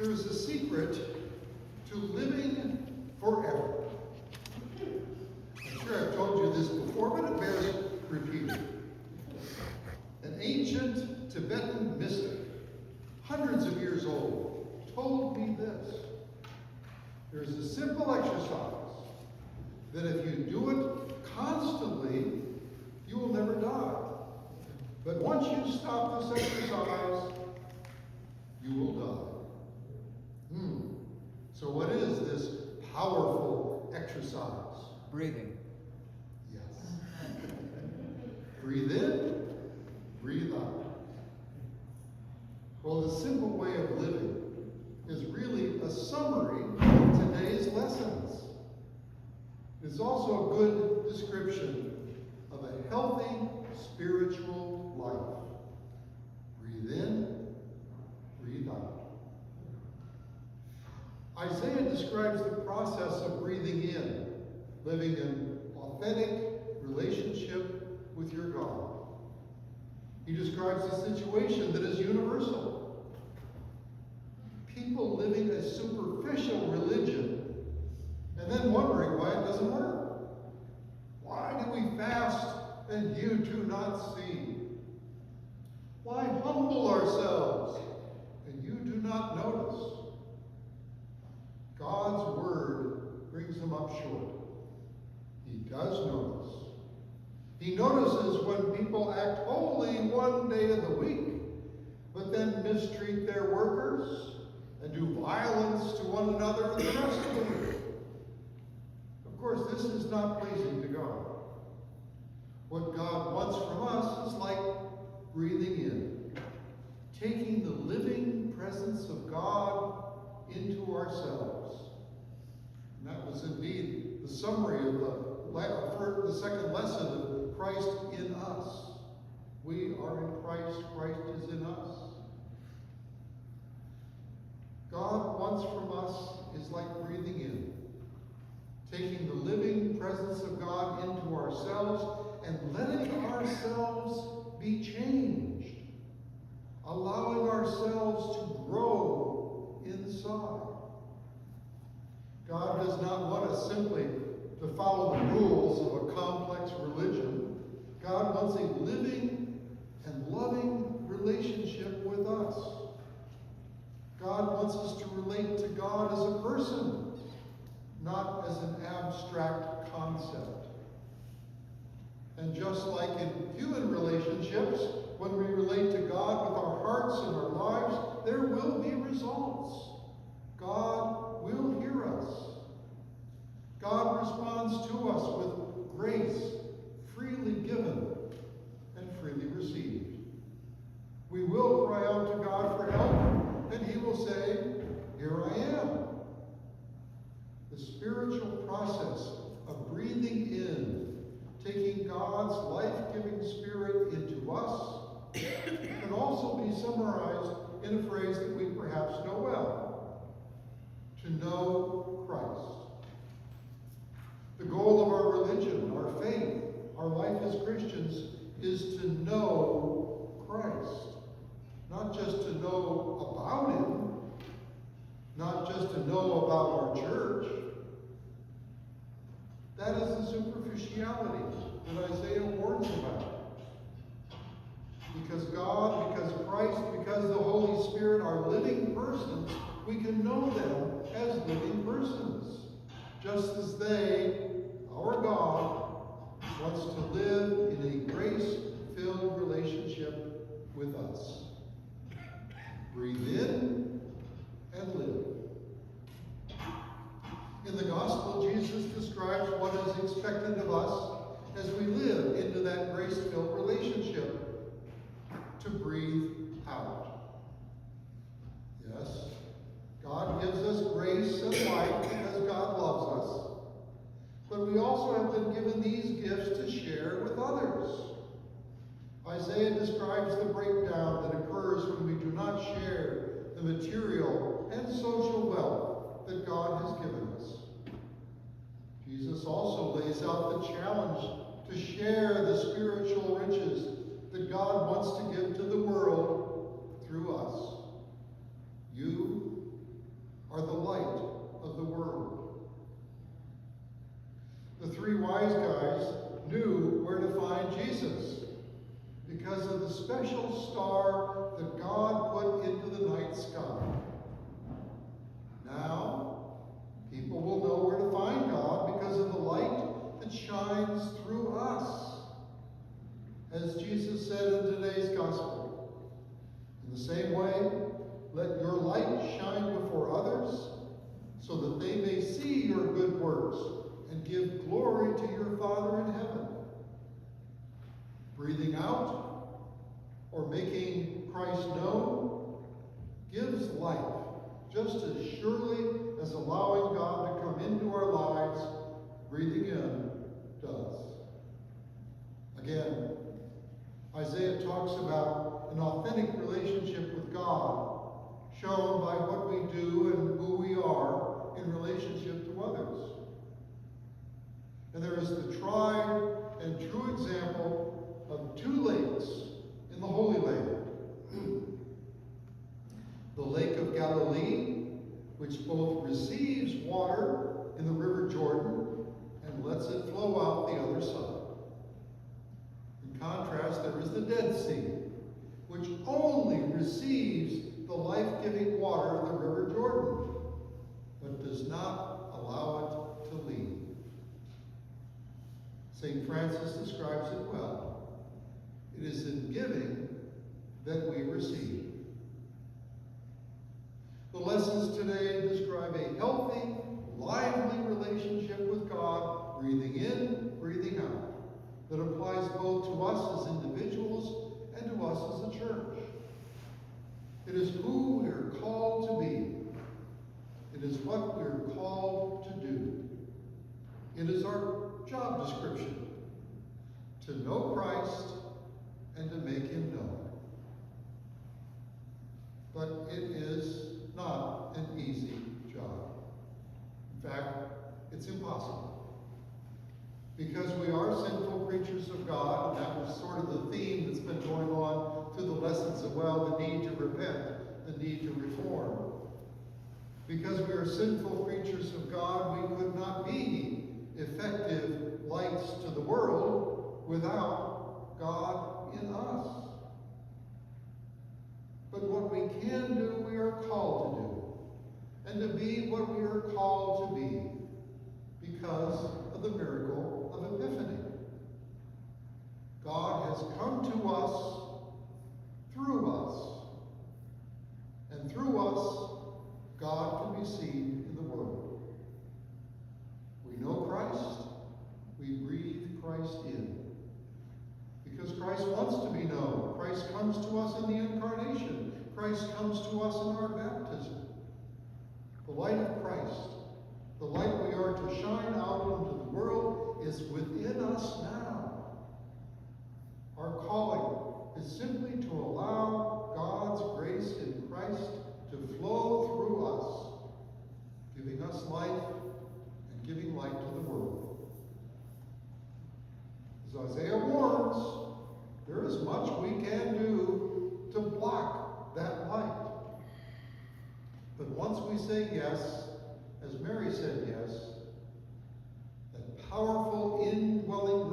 There is a secret to living forever. I'm sure I've told you this before, but it bears repeating. An ancient Tibetan mystic, hundreds of years old, told me this. There's a simple exercise that if you do it constantly, you will never die. But once you stop this exercise, you will die. So what is this powerful exercise? Breathing. Yes. Breathe in, breathe out. Well, the simple way of living is really a summary of today's lessons. It's also a good description of a healthy spiritual life. Breathe in, breathe out. Isaiah describes the process of breathing in, living in authentic relationship with your God. He describes a situation that is universal. People living a superficial religion and then wondering why it doesn't work. Why do we fast and you do not see? Why humble ourselves and you do not notice? God's word brings them up short. He does notice. He notices when people act holy one day of the week, but then mistreat their workers and do violence to one another for the rest of the week. Of course, this is not pleasing to God. What God wants from us is like breathing in, taking the living presence of God into ourselves. And that was indeed the summary of the second lesson of Christ in us. We are in Christ, Christ is in us. God wants from us is like breathing in, taking the living presence of God into ourselves and letting ourselves be changed, allowing ourselves to grow inside. God does not want us simply to follow the rules of a complex religion. God wants a living and loving relationship with us. God wants us to relate to God as a person, not as an abstract concept. And just like in human relationships, when we relate to God with our hearts and our lives, there will be results. God will hear us. God responds to us with grace, freely given and freely received. We will cry out to God for help, and he will say, "Here I am." The spiritual process of breathing in, taking God's life-giving spirit into us, can also be summarized in a phrase that we perhaps know well: to know Christ. The goal of our religion, our faith, our life as Christians is to know Christ. Not just to know about him, not just to know about our church. That is the superficiality that Isaiah warns about. Because God, because Christ, because the Holy Spirit are living persons, we can know them as living persons. Just as they, our God, wants to live in a grace-filled relationship with us. Breathe in and live. In the gospel, Jesus describes what is expected of us as we live into that grace-filled relationship: to breathe out. Yes, God gives us grace and life because God loves us. But we also have been given these gifts to share with others. Isaiah describes the breakdown that occurs when we do not share the material and social wealth that God has given us. Jesus also lays out the challenge to share the spiritual riches that God wants to give to the world through us. You are the light of the world. The three wise guys knew where to find Jesus because of the special star that God put into the night sky. Now, people will know where to find God because of the light that shines through us. As Jesus said in today's gospel, in the same way, let your light shine before others so that they may see your good works and give glory to your Father in heaven. Breathing out or making Christ known gives life just as surely as allowing God to come into our lives, breathing in, does. Again, Isaiah talks about an authentic relationship with God, shown by what we do and who we are in relationship to others. And there is the tried and true example of two lakes in the Holy Land. The Lake of Galilee, which both receives water in the River Jordan and lets it flow out the other side. In contrast, there is the Dead Sea, which only receives the life-giving water of the River Jordan, but does not allow it to leave. St. Francis describes it well. It is in giving that we receive. The lessons today describe a healthy, lively relationship with God, breathing in, breathing out, that applies both to us as individuals and to us as a church. It is who we are called to be. It is what we are called to do. It is our job description, to know Christ and to make him known. But it is not an easy job. In fact, it's impossible. Because we are sinful creatures of God, and that was sort of the theme that's been going on through the lessons as well, the need to repent, the need to reform. Because we are sinful creatures of God, we could not be effective lights to the world without God in us. But what we can do, we are called to do, and to be what we are called to be because of the miracle of Epiphany. God has come to us, and through us, God can be seen in the world. We know Christ, we breathe Christ in. Because Christ wants to be known. Christ comes to us in the Incarnation. Christ comes to us in our baptism. The light of Christ, the light we are to shine out into the world, is within us now. Our calling is simply to allow God's grace in Christ to flow through us, giving us life and giving light to the world. As Isaiah warns, there is much we can do to block that light. But once we say yes, as Mary said yes, that powerful indwelling